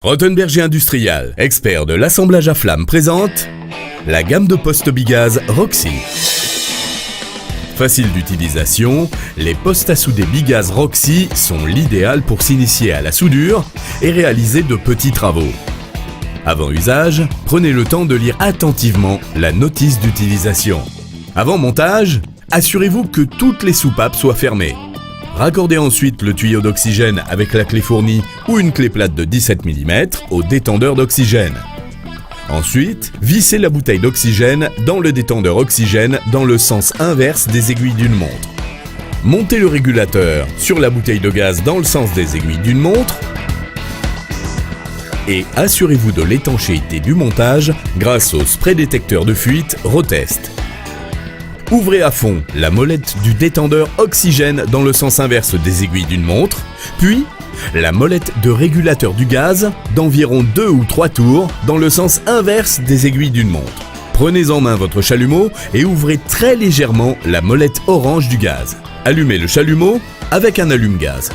Rothenberger Industrial, expert de l'assemblage à flamme, présente la gamme de postes bigaz Roxy. Facile d'utilisation, les postes à souder bigaz Roxy sont l'idéal pour s'initier à la soudure et réaliser de petits travaux. Avant usage, prenez le temps de lire attentivement la notice d'utilisation. Avant montage, assurez-vous que toutes les soupapes soient fermées. Raccordez ensuite le tuyau d'oxygène avec la clé fournie ou une clé plate de 17 mm au détendeur d'oxygène. Ensuite, vissez la bouteille d'oxygène dans le détendeur oxygène dans le sens inverse des aiguilles d'une montre. Montez le régulateur sur la bouteille de gaz dans le sens des aiguilles d'une montre et assurez-vous de l'étanchéité du montage grâce au spray détecteur de fuite Rotest. Ouvrez à fond la molette du détendeur oxygène dans le sens inverse des aiguilles d'une montre, puis la molette de régulateur du gaz d'environ 2 ou 3 tours dans le sens inverse des aiguilles d'une montre. Prenez en main votre chalumeau et ouvrez très légèrement la molette orange du gaz. Allumez le chalumeau avec un allume-gaz.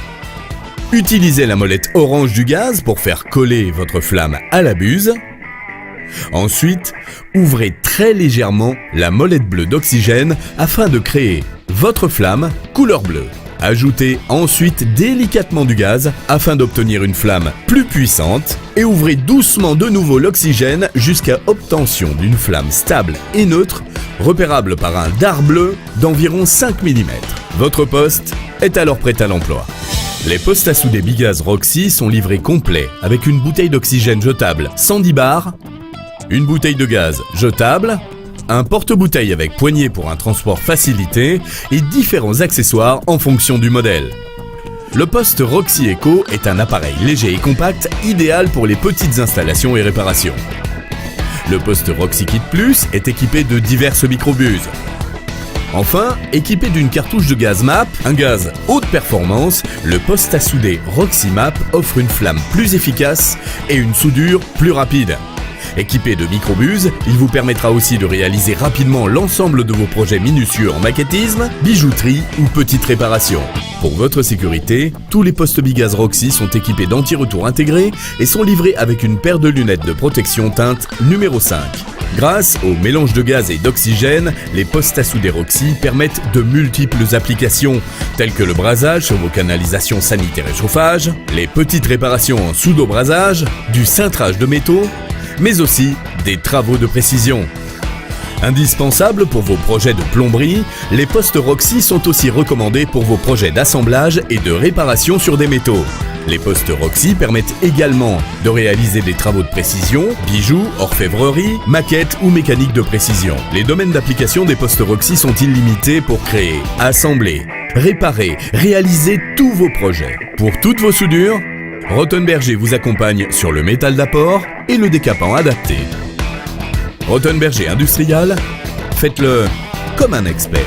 Utilisez la molette orange du gaz pour faire coller votre flamme à la buse. Ensuite, ouvrez très légèrement la molette bleue d'oxygène afin de créer votre flamme couleur bleue. Ajoutez ensuite délicatement du gaz afin d'obtenir une flamme plus puissante et ouvrez doucement de nouveau l'oxygène jusqu'à obtention d'une flamme stable et neutre, repérable par un dard bleu d'environ 5 mm. Votre poste est alors prêt à l'emploi. Les postes à souder bigaz Roxy sont livrés complets avec une bouteille d'oxygène jetable 110 bars, une bouteille de gaz jetable, un porte-bouteille avec poignée pour un transport facilité et différents accessoires en fonction du modèle. Le poste Roxy Eco est un appareil léger et compact idéal pour les petites installations et réparations. Le poste Roxy Kit Plus est équipé de diverses microbuses. Enfin, équipé d'une cartouche de gaz MAP, un gaz haute performance, le poste à souder Roxy MAP offre une flamme plus efficace et une soudure plus rapide. Équipé de microbuses, il vous permettra aussi de réaliser rapidement l'ensemble de vos projets minutieux en maquettisme, bijouterie ou petites réparations. Pour votre sécurité, tous les postes bigaz Roxy sont équipés d'anti-retour intégrés et sont livrés avec une paire de lunettes de protection teinte numéro 5. Grâce au mélange de gaz et d'oxygène, les postes à souder Roxy permettent de multiples applications, telles que le brasage sur vos canalisations sanitaires et chauffage, les petites réparations en pseudo-brasage, du cintrage de métaux, mais aussi des travaux de précision. Indispensables pour vos projets de plomberie, les postes Roxy sont aussi recommandés pour vos projets d'assemblage et de réparation sur des métaux. Les postes Roxy permettent également de réaliser des travaux de précision, bijoux, orfèvrerie, maquettes ou mécanique de précision. Les domaines d'application des postes Roxy sont illimités pour créer, assembler, réparer, réaliser tous vos projets. Pour toutes vos soudures, Rothenberger vous accompagne sur le métal d'apport et le décapant adapté. Rothenberger Industrial, faites-le comme un expert.